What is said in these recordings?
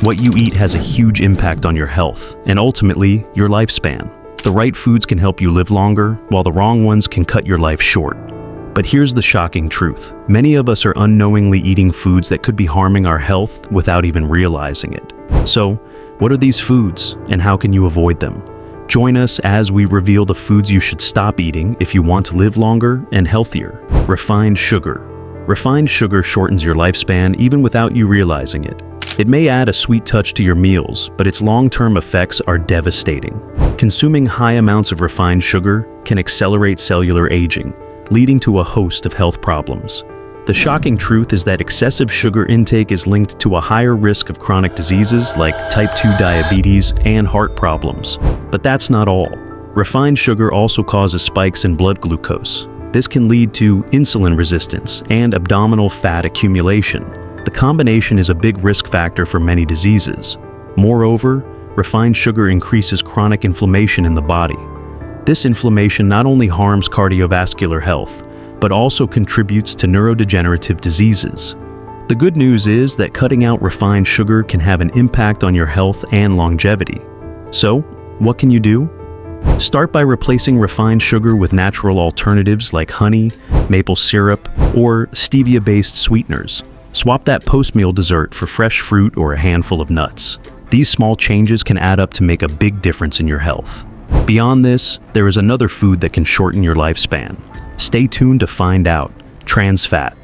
What you eat has a huge impact on your health and ultimately your lifespan. The right foods can help you live longer, while the wrong ones can cut your life short. But here's the shocking truth. Many of us are unknowingly eating foods that could be harming our health without even realizing it. So, what are these foods and how can you avoid them? Join us as we reveal the foods you should stop eating if you want to live longer and healthier. Refined sugar. Refined sugar shortens your lifespan even without you realizing it. It may add a sweet touch to your meals, but its long-term effects are devastating. Consuming high amounts of refined sugar can accelerate cellular aging, leading to a host of health problems. The shocking truth is that excessive sugar intake is linked to a higher risk of chronic diseases like type 2 diabetes and heart problems. But that's not all. Refined sugar also causes spikes in blood glucose. This can lead to insulin resistance and abdominal fat accumulation. The combination is a big risk factor for many diseases. Moreover, refined sugar increases chronic inflammation in the body. This inflammation not only harms cardiovascular health, but also contributes to neurodegenerative diseases. The good news is that cutting out refined sugar can have an impact on your health and longevity. So, what can you do? Start by replacing refined sugar with natural alternatives like honey, maple syrup, or stevia-based sweeteners. Swap that post-meal dessert for fresh fruit or a handful of nuts. These small changes can add up to make a big difference in your health. Beyond this, there is another food that can shorten your lifespan. Stay tuned to find out. Trans fat.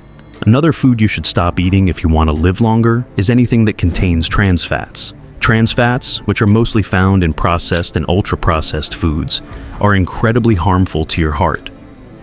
Another food you should stop eating if you want to live longer is anything that contains trans fats. Trans fats, which are mostly found in processed and ultra-processed foods, are incredibly harmful to your heart.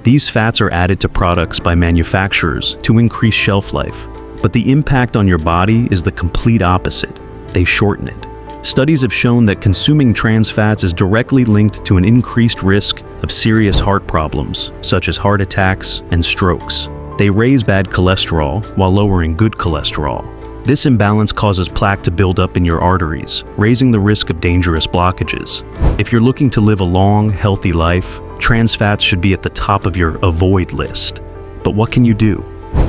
These fats are added to products by manufacturers to increase shelf life. But the impact on your body is the complete opposite. They shorten it. Studies have shown that consuming trans fats is directly linked to an increased risk of serious heart problems, such as heart attacks and strokes. They raise bad cholesterol while lowering good cholesterol. This imbalance causes plaque to build up in your arteries, raising the risk of dangerous blockages. If you're looking to live a long, healthy life, trans fats should be at the top of your avoid list. But what can you do?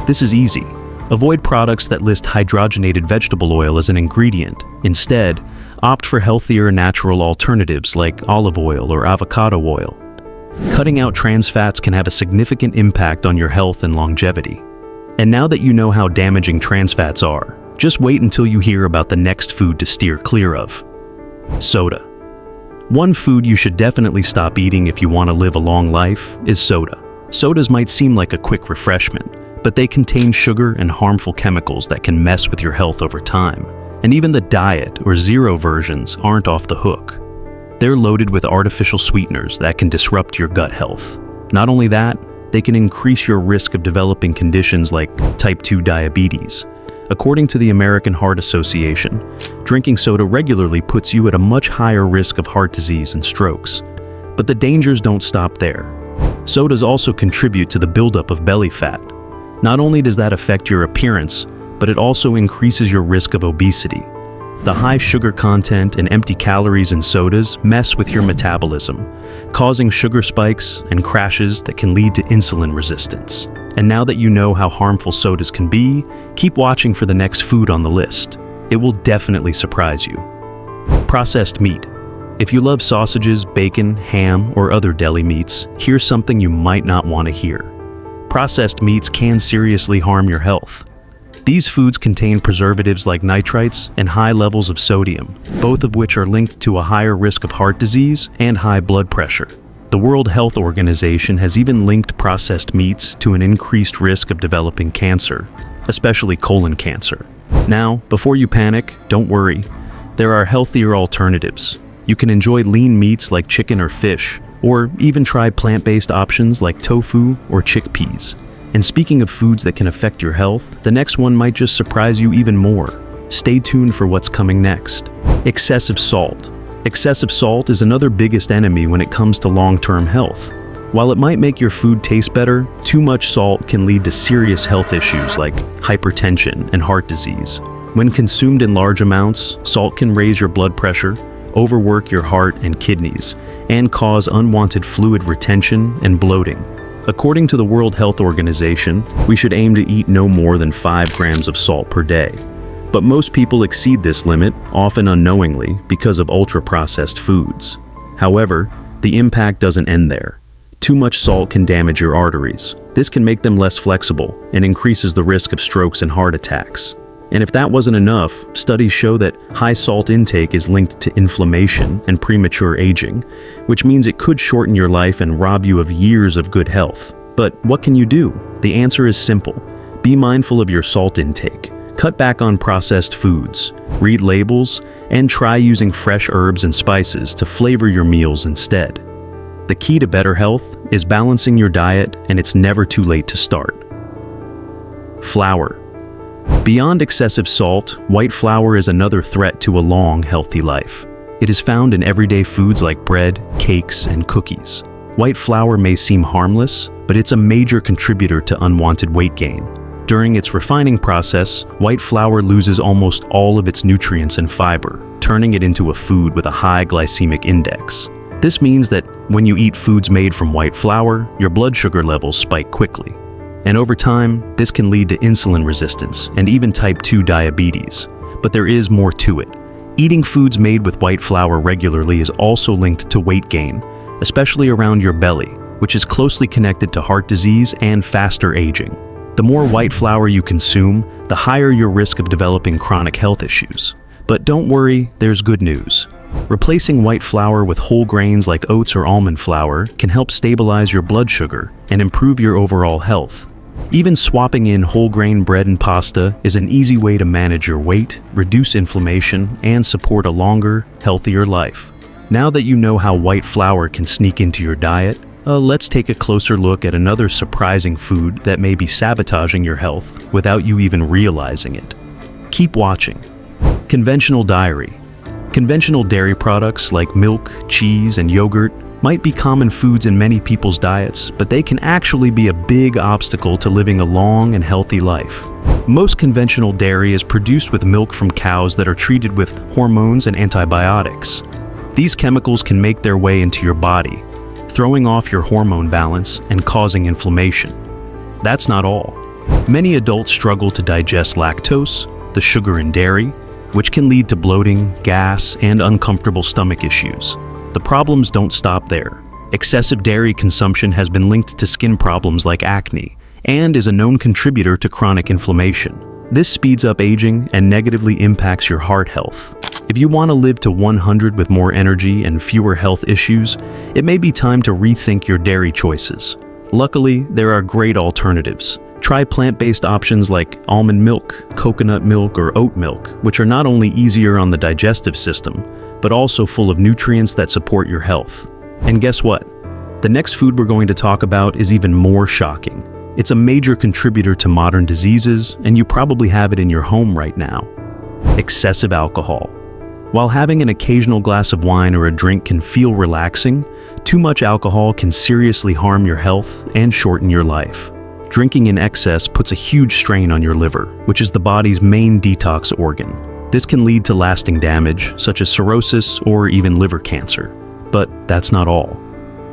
This is easy. Avoid products that list hydrogenated vegetable oil as an ingredient. Instead, opt for healthier natural alternatives like olive oil or avocado oil. Cutting out trans fats can have a significant impact on your health and longevity. And now that you know how damaging trans fats are, just wait until you hear about the next food to steer clear of. Soda. One food you should definitely stop eating if you want to live a long life is soda. Sodas might seem like a quick refreshment, but they contain sugar and harmful chemicals that can mess with your health over time. And even the diet or zero versions aren't off the hook. They're loaded with artificial sweeteners that can disrupt your gut health. Not only that, they can increase your risk of developing conditions like type 2 diabetes. According to the American Heart Association, drinking soda regularly puts you at a much higher risk of heart disease and strokes. But the dangers don't stop there. Sodas also contribute to the buildup of belly fat. Not only does that affect your appearance, but it also increases your risk of obesity. The high sugar content and empty calories in sodas mess with your metabolism, causing sugar spikes and crashes that can lead to insulin resistance. And now that you know how harmful sodas can be, keep watching for the next food on the list. It will definitely surprise you. Processed meat. If you love sausages, bacon, ham, or other deli meats, here's something you might not want to hear. Processed meats can seriously harm your health. These foods contain preservatives like nitrites and high levels of sodium, both of which are linked to a higher risk of heart disease and high blood pressure. The World Health Organization has even linked processed meats to an increased risk of developing cancer, especially colon cancer. Now, before you panic, don't worry. There are healthier alternatives. You can enjoy lean meats like chicken or fish, or even try plant-based options like tofu or chickpeas. And speaking of foods that can affect your health, the next one might just surprise you even more. Stay tuned for what's coming next. Excessive salt. Excessive salt is another biggest enemy when it comes to long-term health. While it might make your food taste better, too much salt can lead to serious health issues like hypertension and heart disease. When consumed in large amounts, salt can raise your blood pressure, overwork your heart and kidneys, and cause unwanted fluid retention and bloating. According to the World Health Organization, we should aim to eat no more than 5 grams of salt per day. But most people exceed this limit, often unknowingly, because of ultra-processed foods. However, the impact doesn't end there. Too much salt can damage your arteries. This can make them less flexible and increases the risk of strokes and heart attacks. And if that wasn't enough, studies show that high salt intake is linked to inflammation and premature aging, which means it could shorten your life and rob you of years of good health. But what can you do? The answer is simple. Be mindful of your salt intake. Cut back on processed foods, read labels, and try using fresh herbs and spices to flavor your meals instead. The key to better health is balancing your diet, and it's never too late to start. Flour. Beyond excessive salt, white flour is another threat to a long, healthy life. It is found in everyday foods like bread, cakes, and cookies. White flour may seem harmless, but it's a major contributor to unwanted weight gain. During its refining process, white flour loses almost all of its nutrients and fiber, turning it into a food with a high glycemic index. This means that when you eat foods made from white flour, your blood sugar levels spike quickly. And over time, this can lead to insulin resistance and even type 2 diabetes. But there is more to it. Eating foods made with white flour regularly is also linked to weight gain, especially around your belly, which is closely connected to heart disease and faster aging. The more white flour you consume, the higher your risk of developing chronic health issues. But don't worry, there's good news. Replacing white flour with whole grains like oats or almond flour can help stabilize your blood sugar and improve your overall health. Even swapping in whole grain bread and pasta is an easy way to manage your weight, reduce inflammation, and support a longer, healthier life. Now that you know how white flour can sneak into your diet, let's take a closer look at another surprising food that may be sabotaging your health without you even realizing it. Keep watching. Conventional dairy. Conventional dairy products like milk, cheese, and yogurt might be common foods in many people's diets, but they can actually be a big obstacle to living a long and healthy life. Most conventional dairy is produced with milk from cows that are treated with hormones and antibiotics. These chemicals can make their way into your body, throwing off your hormone balance and causing inflammation. That's not all. Many adults struggle to digest lactose, the sugar in dairy, which can lead to bloating, gas, and uncomfortable stomach issues. The problems don't stop there. Excessive dairy consumption has been linked to skin problems like acne and is a known contributor to chronic inflammation. This speeds up aging and negatively impacts your heart health. If you want to live to 100 with more energy and fewer health issues, it may be time to rethink your dairy choices. Luckily, there are great alternatives. Try plant-based options like almond milk, coconut milk, or oat milk, which are not only easier on the digestive system, but also full of nutrients that support your health. And guess what? The next food we're going to talk about is even more shocking. It's a major contributor to modern diseases, and you probably have it in your home right now. Excessive alcohol. While having an occasional glass of wine or a drink can feel relaxing, too much alcohol can seriously harm your health and shorten your life. Drinking in excess puts a huge strain on your liver, which is the body's main detox organ. This can lead to lasting damage, such as cirrhosis or even liver cancer. But that's not all.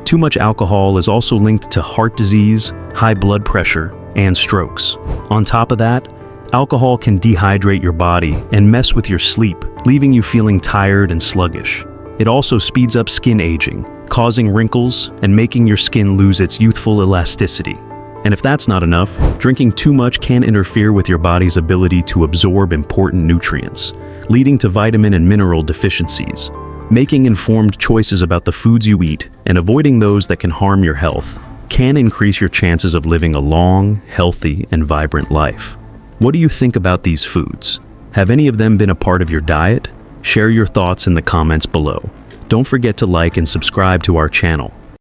Too much alcohol is also linked to heart disease, high blood pressure, and strokes. On top of that, alcohol can dehydrate your body and mess with your sleep, leaving you feeling tired and sluggish. It also speeds up skin aging, causing wrinkles and making your skin lose its youthful elasticity. And if that's not enough, drinking too much can interfere with your body's ability to absorb important nutrients, leading to vitamin and mineral deficiencies. Making informed choices about the foods you eat and avoiding those that can harm your health can increase your chances of living a long, healthy, and vibrant life. What do you think about these foods? Have any of them been a part of your diet? Share your thoughts in the comments below. Don't forget to like and subscribe to our channel.